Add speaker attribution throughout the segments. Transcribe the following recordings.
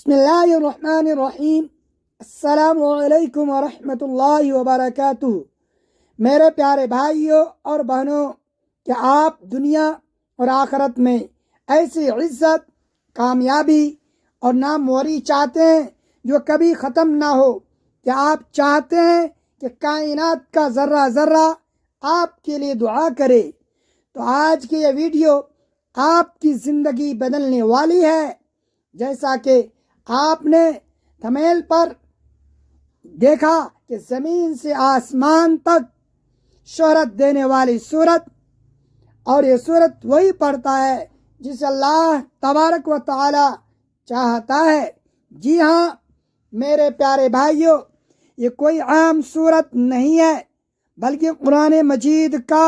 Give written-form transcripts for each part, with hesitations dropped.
Speaker 1: بسم اللہ الرحمن الرحیم۔ السلام علیکم ورحمۃ اللہ وبرکاتہ۔ میرے پیارے بھائیوں اور بہنوں، کیا آپ دنیا اور آخرت میں ایسی عزت، کامیابی اور ناموری چاہتے ہیں جو کبھی ختم نہ ہو؟ کیا آپ چاہتے ہیں کہ کائنات کا ذرہ ذرہ آپ کے لیے دعا کرے؟ تو آج کی یہ ویڈیو آپ کی زندگی بدلنے والی ہے۔ جیسا کہ آپ نے تھمبنیل پر دیکھا کہ زمین سے آسمان تک شہرت دینے والی سورت، اور یہ سورت وہی پڑھتا ہے جسے اللہ تبارک و تعالی چاہتا ہے۔ جی ہاں میرے پیارے بھائیوں، یہ کوئی عام سورت نہیں ہے، بلکہ قرآن مجید کا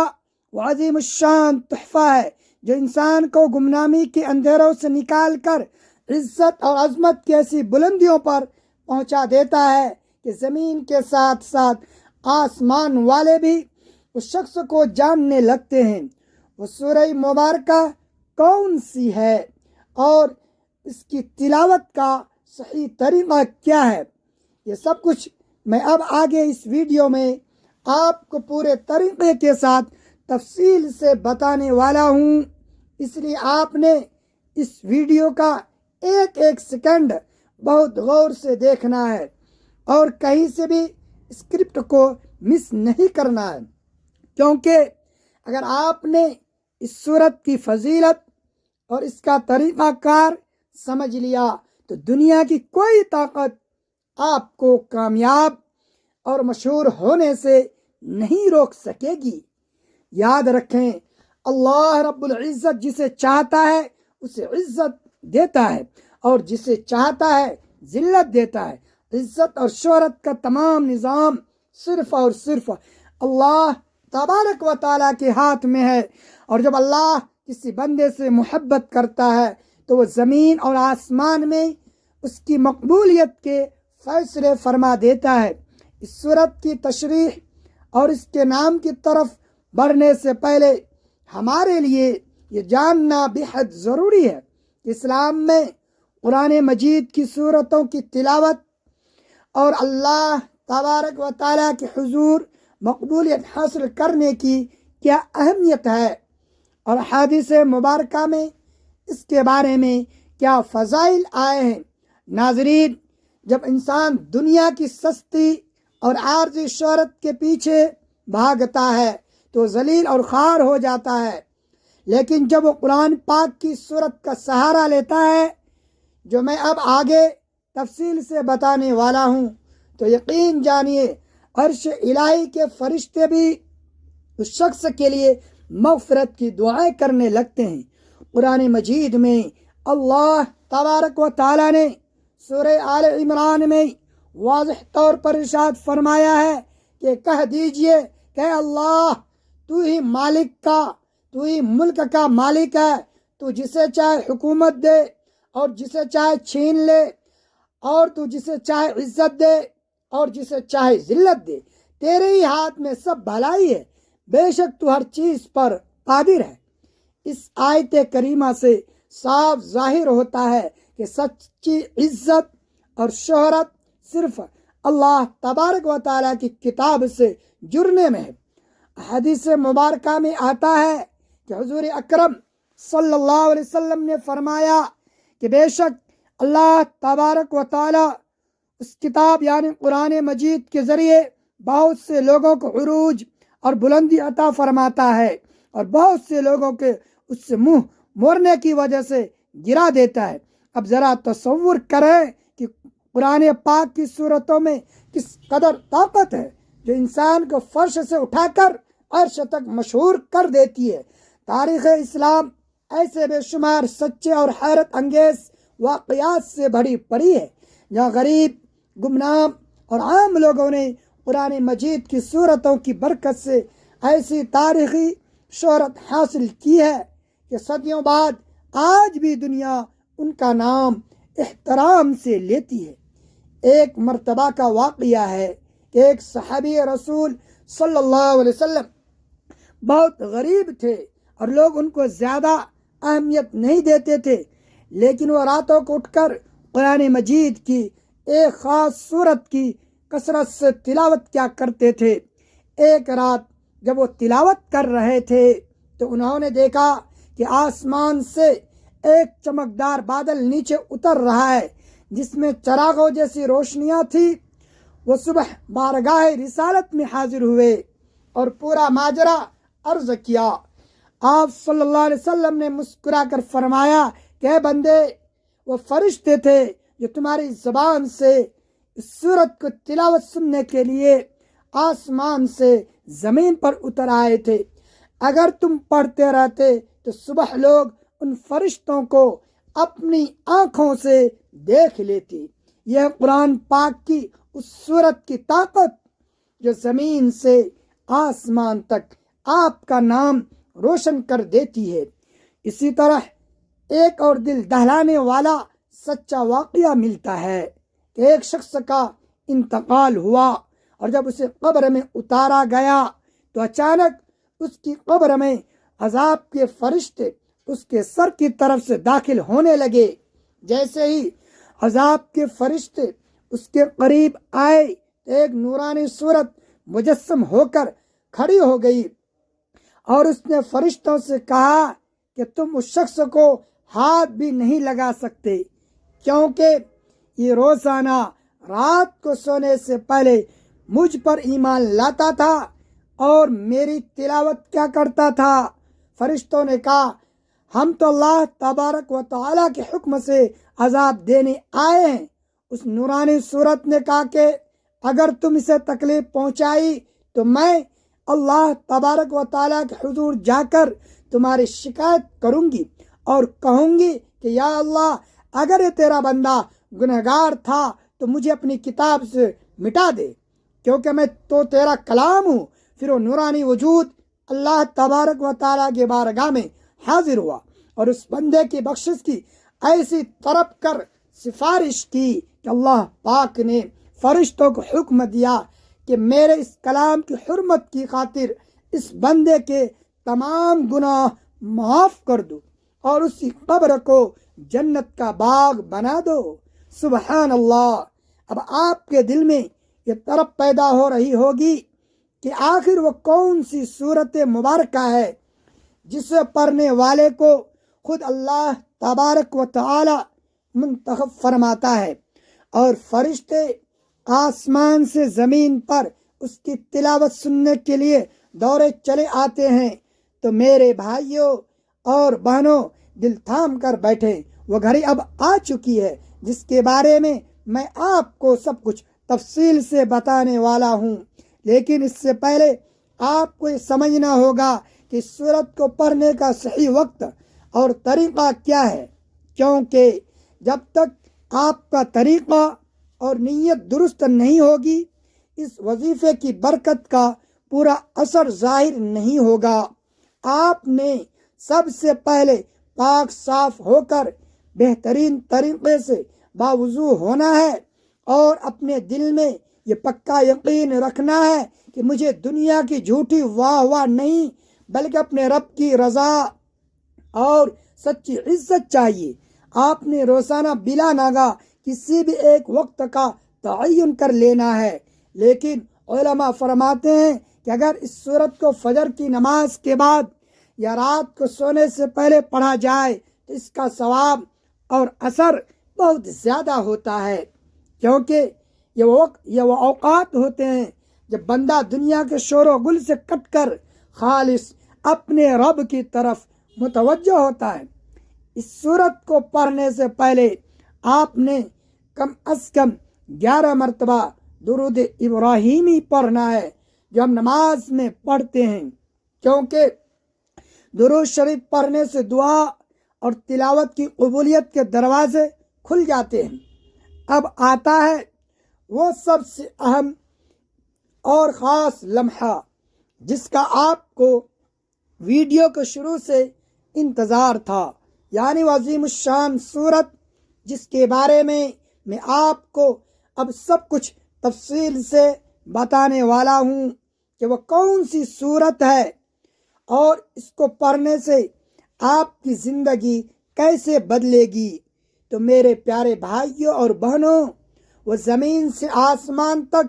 Speaker 1: عظیم الشان تحفہ ہے جو انسان کو گمنامی کے اندھیروں سے نکال کر عزت اور عظمت کی ایسی بلندیوں پر پہنچا دیتا ہے کہ زمین کے ساتھ ساتھ آسمان والے بھی اس شخص کو جاننے لگتے ہیں۔ وہ سورہ مبارکہ کون سی ہے اور اس کی تلاوت کا صحیح طریقہ کیا ہے، یہ سب کچھ میں اب آگے اس ویڈیو میں آپ کو پورے طریقے کے ساتھ تفصیل سے بتانے والا ہوں۔ اس لیے آپ نے اس ویڈیو کا ایک ایک سیکنڈ بہت غور سے دیکھنا ہے اور کہیں سے بھی اسکرپٹ کو مس نہیں کرنا ہے، کیونکہ اگر آپ نے اس سورت کی فضیلت اور اس کا طریقہ کار سمجھ لیا تو دنیا کی کوئی طاقت آپ کو کامیاب اور مشہور ہونے سے نہیں روک سکے گی۔ یاد رکھیں، اللہ رب العزت جسے چاہتا ہے اسے عزت دیتا ہے اور جسے چاہتا ہے ذلت دیتا ہے۔ عزت اور شہرت کا تمام نظام صرف اور صرف اللہ تبارک و تعالیٰ کے ہاتھ میں ہے، اور جب اللہ کسی بندے سے محبت کرتا ہے تو وہ زمین اور آسمان میں اس کی مقبولیت کے فیصلے فرما دیتا ہے۔ اس سورت کی تشریح اور اس کے نام کی طرف بڑھنے سے پہلے ہمارے لیے یہ جاننا بےحد ضروری ہے کہ اسلام میں قرآن مجید کی سورتوں کی تلاوت اور اللہ تبارک و تعالیٰ کے حضور مقبولیت حاصل کرنے کی کیا اہمیت ہے، اور حدیث مبارکہ میں اس کے بارے میں کیا فضائل آئے ہیں۔ ناظرین، جب انسان دنیا کی سستی اور عارضی شہرت کے پیچھے بھاگتا ہے تو ذلیل اور خوار ہو جاتا ہے، لیکن جب وہ قرآن پاک کی سورت کا سہارا لیتا ہے جو میں اب آگے تفصیل سے بتانے والا ہوں، تو یقین جانیے عرش الہی کے فرشتے بھی اس شخص کے لیے مغفرت کی دعائیں کرنے لگتے ہیں۔ قرآن مجید میں اللہ تبارک و تعالیٰ نے سورہ آل عمران میں واضح طور پر ارشاد فرمایا ہے کہ کہہ دیجئے کہ اللہ تو ہی مالک کا، تو ہی ملک کا مالک ہے، تو جسے چاہے حکومت دے اور جسے چاہے چھین لے، اور تو جسے چاہے عزت دے اور جسے چاہے ذلت دے، تیرے ہی ہاتھ میں سب بھلائی ہے، بے شک تو ہر چیز پر قادر ہے۔ اس آیت کریمہ سے صاف ظاہر ہوتا ہے کہ سچی عزت اور شہرت صرف اللہ تبارک و تعالیٰ کی کتاب سے جڑنے میں ہے۔ حدیث مبارکہ میں آتا ہے کہ حضور اکرم صلی اللہ علیہ وسلم نے فرمایا کہ بے شک اللہ تبارک و تعالیٰ اس کتاب یعنی قرآن مجید کے ذریعے بہت سے لوگوں کو عروج اور بلندی عطا فرماتا ہے، اور بہت سے لوگوں کے اس سے منہ موڑنے کی وجہ سے گرا دیتا ہے۔ اب ذرا تصور کریں کہ قرآن پاک کی صورتوں میں کس قدر طاقت ہے جو انسان کو فرش سے اٹھا کر عرش تک مشہور کر دیتی ہے۔ تاریخ اسلام ایسے بے شمار سچے اور حیرت انگیز واقعات سے بھری پڑی ہے جہاں غریب، گمنام اور عام لوگوں نے قرآن مجید کی صورتوں کی برکت سے ایسی تاریخی شہرت حاصل کی ہے کہ صدیوں بعد آج بھی دنیا ان کا نام احترام سے لیتی ہے۔ ایک مرتبہ کا واقعہ ہے کہ ایک صحابی رسول صلی اللہ علیہ وسلم بہت غریب تھے اور لوگ ان کو زیادہ اہمیت نہیں دیتے تھے، لیکن وہ راتوں کو اٹھ کر قرآن مجید کی ایک خاص صورت کی کثرت سے تلاوت کیا کرتے تھے۔ ایک رات جب وہ تلاوت کر رہے تھے تو انہوں نے دیکھا کہ آسمان سے ایک چمکدار بادل نیچے اتر رہا ہے جس میں چراغوں جیسی روشنیاں تھی۔ وہ صبح بارگاہ رسالت میں حاضر ہوئے اور پورا ماجرا عرض کیا۔ آپ صلی اللہ علیہ وسلم نے مسکرا کر فرمایا کہ اے بندے، وہ فرشتے تھے جو تمہاری زبان سے اس سورت کو تلاوت سننے کے لیے آسمان سے زمین پر اتر آئے تھے۔ اگر تم پڑھتے رہتے تو صبح لوگ ان فرشتوں کو اپنی آنکھوں سے دیکھ لیتی۔ یہ قرآن پاک کی اس سورت کی طاقت جو زمین سے آسمان تک آپ کا نام روشن کر دیتی ہے۔ اسی طرح ایک اور دل دہلانے والا سچا واقعہ ملتا ہے کہ ایک شخص کا انتقال ہوا اور جب اسے قبر میں اتارا گیا تو اچانک اس کی قبر میں عذاب کے فرشتے اس کے سر کی طرف سے داخل ہونے لگے۔ جیسے ہی عذاب کے فرشتے اس کے قریب آئے تو ایک نورانی صورت مجسم ہو کر کھڑی ہو گئی اور اس نے فرشتوں سے کہا کہ تم اس شخص کو ہاتھ بھی نہیں لگا سکتے، کیونکہ یہ روزانہ رات کو سونے سے پہلے مجھ پر ایمان لاتا تھا اور میری تلاوت کیا کرتا تھا۔ فرشتوں نے کہا ہم تو اللہ تبارک و تعالیٰ کے حکم سے عذاب دینے آئے ہیں۔ اس نورانی صورت نے کہا کہ اگر تم اسے تکلیف پہنچائی تو میں اللہ تبارک و تعالیٰ کے حضور جا کر تمہاری شکایت کروں گی اور کہوں گی کہ یا اللہ، اگر یہ تیرا بندہ گنہگار تھا تو مجھے اپنی کتاب سے مٹا دے، کیونکہ میں تو تیرا کلام ہوں۔ پھر وہ نورانی وجود اللہ تبارک و تعالیٰ کے بارگاہ میں حاضر ہوا اور اس بندے کی بخشش کی ایسی طرف کر سفارش کی کہ اللہ پاک نے فرشتوں کو حکم دیا کہ میرے اس کلام کی حرمت کی خاطر اس بندے کے تمام گناہ معاف کر دو اور اسی قبر کو جنت کا باغ بنا دو۔ سبحان اللہ۔ اب آپ کے دل میں یہ طرف پیدا ہو رہی ہوگی کہ آخر وہ کون سی صورت مبارکہ ہے جسے پڑھنے والے کو خود اللہ تبارک و تعالی منتخب فرماتا ہے اور فرشتے آسمان سے زمین پر اس کی تلاوت سننے کے لیے دورے چلے آتے ہیں۔ تو میرے بھائیوں اور بہنوں، دل تھام کر بیٹھے، وہ گھڑی اب آ چکی ہے جس کے بارے میں آپ کو سب کچھ تفصیل سے بتانے والا ہوں۔ لیکن اس سے پہلے آپ کو یہ سمجھنا ہوگا کہ اس سورت کو پڑھنے کا صحیح وقت اور طریقہ کیا ہے، کیونکہ جب تک آپ کا طریقہ اور نیت درست نہیں ہوگی اس وظیفے کی برکت کا پورا اثر ظاہر نہیں ہوگا۔ آپ نے سب سے پہلے پاک صاف ہو کر بہترین طریقے سے باوضو ہونا ہے اور اپنے دل میں یہ پکا یقین رکھنا ہے کہ مجھے دنیا کی جھوٹی واہ نہیں بلکہ اپنے رب کی رضا اور سچی عزت چاہیے۔ آپ نے روزانہ بلا ناگا کسی بھی ایک وقت کا تعین کر لینا ہے، لیکن علماء فرماتے ہیں کہ اگر اس سورت کو فجر کی نماز کے بعد یا رات کو سونے سے پہلے پڑھا جائے تو اس کا ثواب اور اثر بہت زیادہ ہوتا ہے، کیونکہ یہ وہ اوقات ہوتے ہیں جب بندہ دنیا کے شور و گل سے کٹ کر خالص اپنے رب کی طرف متوجہ ہوتا ہے۔ اس سورت کو پڑھنے سے پہلے آپ نے کم از کم 11 مرتبہ درود ابراہیمی پڑھنا ہے جو ہم نماز میں پڑھتے ہیں، کیونکہ درود شریف پڑھنے سے دعا اور تلاوت کی قبولیت کے دروازے کھل جاتے ہیں۔ اب آتا ہے وہ سب سے اہم اور خاص لمحہ جس کا آپ کو ویڈیو کے شروع سے انتظار تھا، یعنی عظیم الشان سورت جس کے بارے میں آپ کو اب سب کچھ تفصیل سے بتانے والا ہوں کہ وہ کون سی سورت ہے اور اس کو پڑھنے سے آپ کی زندگی کیسے بدلے گی۔ تو میرے پیارے بھائیوں اور بہنوں، وہ زمین سے آسمان تک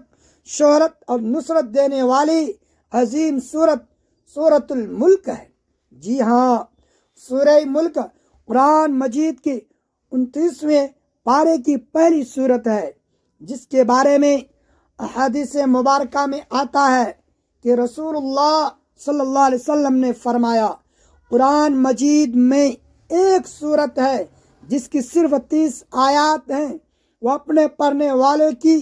Speaker 1: شہرت اور نصرت دینے والی عظیم سورۃ الملک ہے۔ جی ہاں، سورہ ملک قرآن مجید کی 29ویں پارے کی پہلی سورت ہے، جس کے بارے میں احادیث مبارکہ میں آتا ہے کہ رسول اللہ صلی اللہ علیہ وسلم نے فرمایا، قرآن مجید میں ایک سورت ہے جس کی صرف 30 آیات ہیں، وہ اپنے پڑھنے والے کی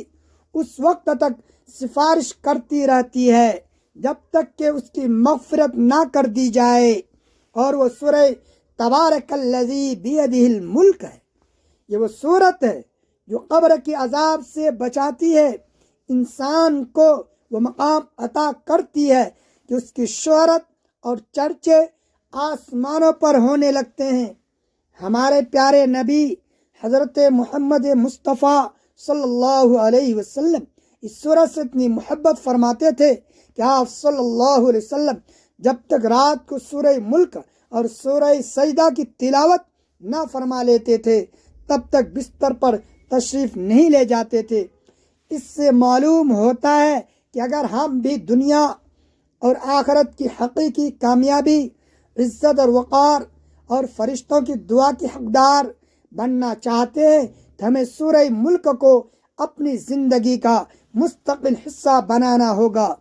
Speaker 1: اس وقت تک سفارش کرتی رہتی ہے جب تک کہ اس کی مغفرت نہ کر دی جائے، اور وہ سورہ تبارک الذی بیدہ الملک ہے۔ یہ وہ صورت ہے جو قبر کے عذاب سے بچاتی ہے، انسان کو وہ مقام عطا کرتی ہے کہ اس کی شہرت اور چرچے آسمانوں پر ہونے لگتے ہیں۔ ہمارے پیارے نبی حضرت محمد مصطفیٰ صلی اللہ علیہ وسلم اس سورت سے اتنی محبت فرماتے تھے کہ آپ صلی اللہ علیہ وسلم جب تک رات کو سورہ ملک اور سورہ سجدہ کی تلاوت نہ فرما لیتے تھے تب تک بستر پر تشریف نہیں لے جاتے تھے۔ اس سے معلوم ہوتا ہے کہ اگر ہم بھی دنیا اور آخرت کی حقیقی کامیابی، عزت اور وقار اور فرشتوں کی دعا کی حقدار بننا چاہتے ہیں تو ہمیں سورہ ملک کو اپنی زندگی کا مستقل حصہ بنانا ہوگا۔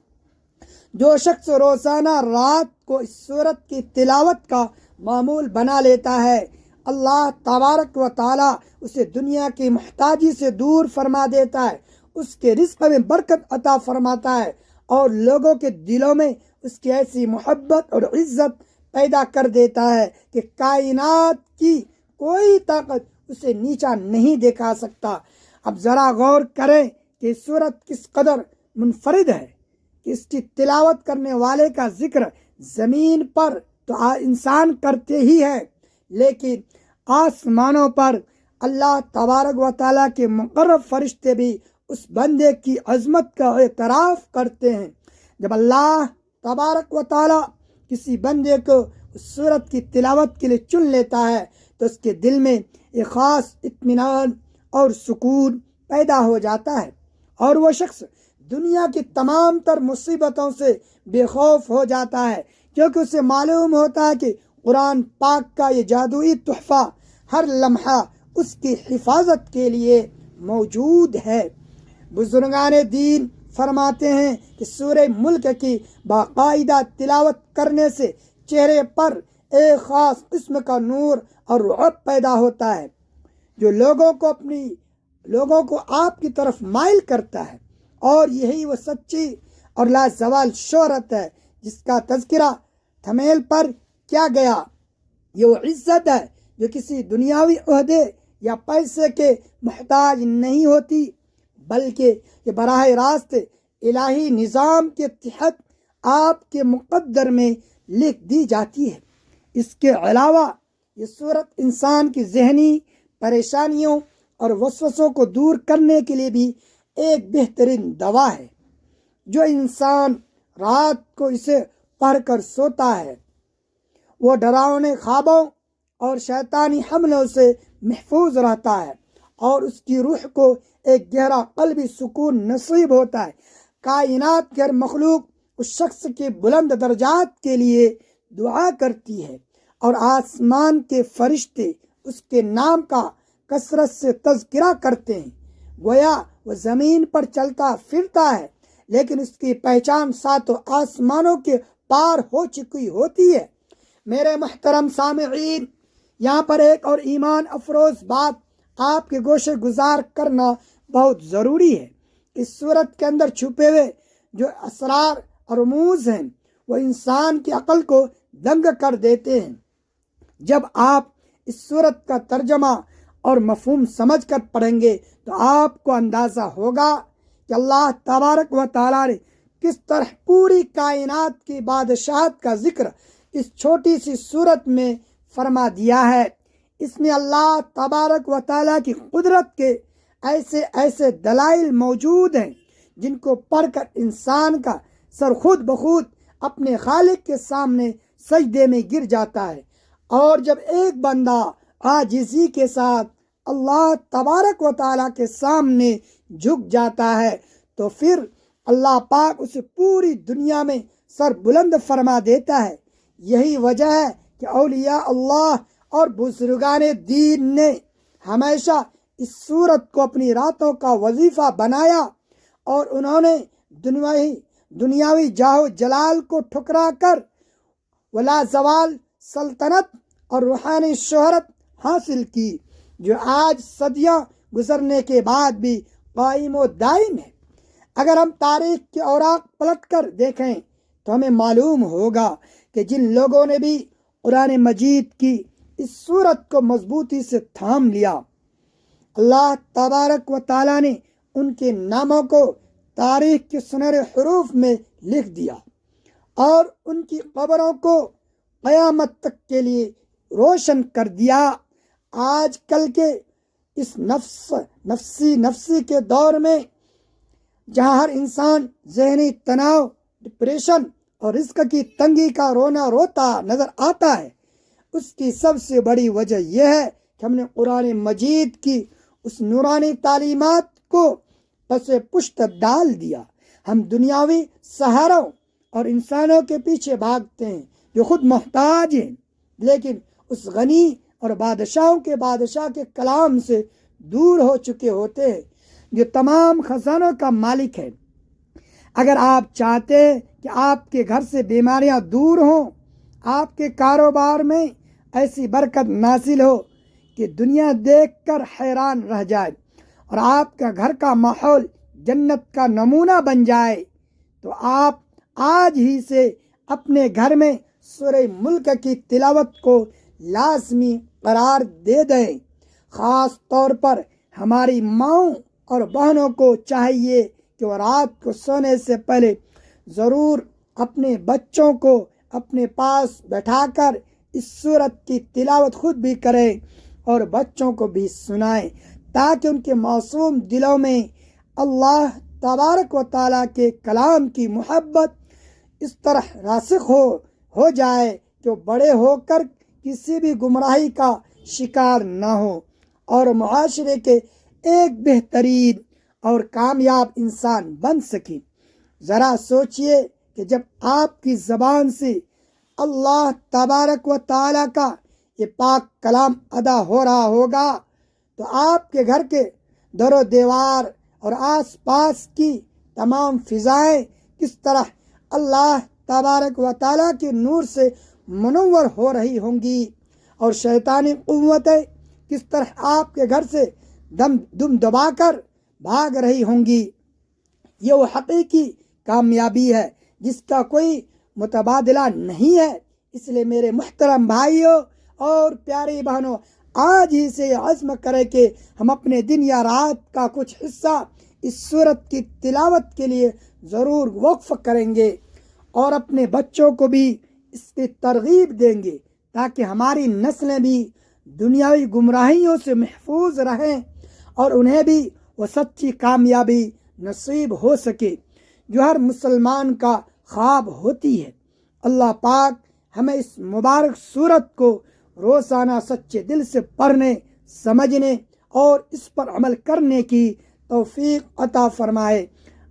Speaker 1: جو شخص روزانہ رات کو اس سورت کی تلاوت کا معمول بنا لیتا ہے، اللہ تبارک و تعالی اسے دنیا کی محتاجی سے دور فرما دیتا ہے، اس کے رزق میں برکت عطا فرماتا ہے، اور لوگوں کے دلوں میں اس کی ایسی محبت اور عزت پیدا کر دیتا ہے کہ کائنات کی کوئی طاقت اسے نیچا نہیں دکھا سکتا۔ اب ذرا غور کریں کہ سورت کس قدر منفرد ہے کہ اس کی تلاوت کرنے والے کا ذکر زمین پر تو انسان کرتے ہی ہے، لیکن آسمانوں پر اللہ تبارک و تعالیٰ کے مقرب فرشتے بھی اس بندے کی عظمت کا اعتراف کرتے ہیں۔ جب اللہ تبارک و تعالیٰ کسی بندے کو اس سورت کی تلاوت کے لیے چن لیتا ہے تو اس کے دل میں ایک خاص اطمینان اور سکون پیدا ہو جاتا ہے، اور وہ شخص دنیا کی تمام تر مصیبتوں سے بے خوف ہو جاتا ہے، کیونکہ اسے معلوم ہوتا ہے کہ قرآن پاک کا یہ جادوئی تحفہ ہر لمحہ اس کی حفاظت کے لیے موجود ہے۔ بزرگان دین فرماتے ہیں کہ سورہ ملک کی باقاعدہ تلاوت کرنے سے چہرے پر ایک خاص قسم کا نور اور رعب پیدا ہوتا ہے جو لوگوں کو آپ کی طرف مائل کرتا ہے، اور یہی وہ سچی اور لازوال شہرت ہے جس کا تذکرہ تھمیل پر کیا گیا۔ یہ وہ عزت ہے جو کسی دنیاوی عہدے یا پیسے کے محتاج نہیں ہوتی، بلکہ یہ براہ راست الہی نظام کے تحت آپ کے مقدر میں لکھ دی جاتی ہے۔ اس کے علاوہ یہ صورت انسان کی ذہنی پریشانیوں اور وسوسوں کو دور کرنے کے لیے بھی ایک بہترین دوا ہے۔ جو انسان رات کو اسے پڑھ کر سوتا ہے وہ ڈراؤنے خوابوں اور شیطانی حملوں سے محفوظ رہتا ہے، اور اس کی روح کو ایک گہرا قلبی سکون نصیب ہوتا ہے۔ کائنات کے ہر مخلوق اس شخص کے بلند درجات کے لیے دعا کرتی ہے، اور آسمان کے فرشتے اس کے نام کا کثرت سے تذکرہ کرتے ہیں۔ گویا وہ زمین پر چلتا پھرتا ہے، لیکن اس کی پہچان ساتوں آسمانوں کے پار ہو چکی ہوتی ہے۔ میرے محترم سامعین، یہاں پر ایک اور ایمان افروز بات آپ کے گوشے گزار کرنا بہت ضروری ہے۔ اس صورت کے اندر چھپے ہوئے جو اسرار اور رموز ہیں وہ انسان کی عقل کو دنگ کر دیتے ہیں۔ جب آپ اس صورت کا ترجمہ اور مفہوم سمجھ کر پڑھیں گے تو آپ کو اندازہ ہوگا کہ اللہ تبارک و تعالیٰ نے کس طرح پوری کائنات کی بادشاہت کا ذکر اس چھوٹی سی صورت میں فرما دیا ہے۔ اس میں اللہ تبارک و تعالیٰ کی قدرت کے ایسے دلائل موجود ہیں جن کو پڑھ کر انسان کا سر خود بخود اپنے خالق کے سامنے سجدے میں گر جاتا ہے، اور جب ایک بندہ عاجزی کے ساتھ اللہ تبارک و تعالیٰ کے سامنے جھک جاتا ہے تو پھر اللہ پاک اسے پوری دنیا میں سر بلند فرما دیتا ہے۔ یہی وجہ ہے کہ اولیاء اللہ اور بزرگان دین نے ہمیشہ اس سورت کو اپنی راتوں کا وظیفہ بنایا، اور انہوں نے دنیاوی جاہ و جلال کو ٹھکرا کر ولا زوال سلطنت اور روحانی شہرت حاصل کی، جو آج صدیاں گزرنے کے بعد بھی قائم و دائم ہے۔ اگر ہم تاریخ کے اوراق پلٹ کر دیکھیں تو ہمیں معلوم ہوگا کہ جن لوگوں نے بھی قرآن مجید کی اس سورت کو مضبوطی سے تھام لیا، اللہ تبارک و تعالیٰ نے ان کے ناموں کو تاریخ کے سنہرے حروف میں لکھ دیا، اور ان کی قبروں کو قیامت تک کے لیے روشن کر دیا۔ آج کل کے اس نفسی کے دور میں جہاں ہر انسان ذہنی تناؤ، ڈپریشن اور رزق کی تنگی کا رونا روتا نظر آتا ہے، اس کی سب سے بڑی وجہ یہ ہے کہ ہم نے قرآن مجید کی اس نورانی تعلیمات کو پس پشت ڈال دیا۔ ہم دنیاوی سہاروں اور انسانوں کے پیچھے بھاگتے ہیں جو خود محتاج ہیں، لیکن اس غنی اور بادشاہوں کے بادشاہ کے کلام سے دور ہو چکے ہوتے ہیں، جو تمام خزانوں کا مالک ہے۔ اگر آپ چاہتے ہیں کہ آپ کے گھر سے بیماریاں دور ہوں، آپ کے کاروبار میں ایسی برکت نازل ہو کہ دنیا دیکھ کر حیران رہ جائے، اور آپ کا گھر کا ماحول جنت کا نمونہ بن جائے، تو آپ آج ہی سے اپنے گھر میں سورہ ملک کی تلاوت کو لازمی قرار دے دیں۔ خاص طور پر ہماری ماؤں اور بہنوں کو چاہیے کہ وہ رات کو سونے سے پہلے ضرور اپنے بچوں کو اپنے پاس بیٹھا کر اس سورت کی تلاوت خود بھی کریں اور بچوں کو بھی سنائیں، تاکہ ان کے معصوم دلوں میں اللہ تبارک و تعالیٰ کے کلام کی محبت اس طرح راسخ ہو جائے کہ وہ بڑے ہو کر کسی بھی گمراہی کا شکار نہ ہو، اور معاشرے کے ایک بہترین اور کامیاب انسان بن سکیں۔ ذرا سوچئے کہ جب آپ کی زبان سے اللہ تبارک و تعالیٰ کا یہ پاک کلام ادا ہو رہا ہوگا تو آپ کے گھر کے در و دیوار اور آس پاس کی تمام فضائیں کس طرح اللہ تبارک و تعالیٰ کے نور سے منور ہو رہی ہوں گی، اور شیطانی قوتیں کس طرح آپ کے گھر سے دم دبا کر بھاگ رہی ہوں گی۔ یہ وہ حقیقی کامیابی ہے جس کا کوئی متبادلہ نہیں ہے۔ اس لیے میرے محترم بھائیوں اور پیاری بہنوں، آج ہی سے عزم کریں کہ ہم اپنے دن یا رات کا کچھ حصہ اس سورت کی تلاوت کے لیے ضرور وقف کریں گے، اور اپنے بچوں کو بھی اس کی ترغیب دیں گے، تاکہ ہماری نسلیں بھی دنیاوی گمراہیوں سے محفوظ رہیں اور انہیں بھی وہ سچی کامیابی نصیب ہو سکے جو ہر مسلمان کا خواب ہوتی ہے۔ اللہ پاک ہمیں اس مبارک سورت کو روزانہ سچے دل سے پڑھنے، سمجھنے اور اس پر عمل کرنے کی توفیق عطا فرمائے،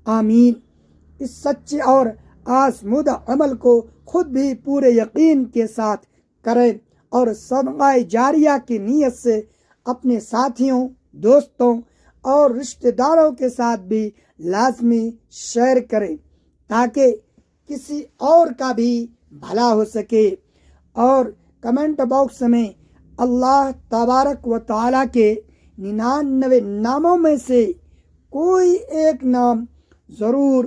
Speaker 1: آمین۔ اس سچے اور آزمودہ عمل کو خود بھی پورے یقین کے ساتھ کریں، اور صدقہ جاریہ کی نیت سے اپنے ساتھیوں، دوستوں اور رشتہ داروں کے ساتھ بھی لازمی شیئر کریں، تاکہ کسی اور کا بھی بھلا ہو سکے۔ اور کمنٹ باکس میں اللہ تبارک و تعالیٰ کے 99 ناموں میں سے کوئی ایک نام ضرور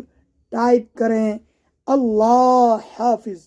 Speaker 1: ٹائپ کریں۔ اللہ حافظ۔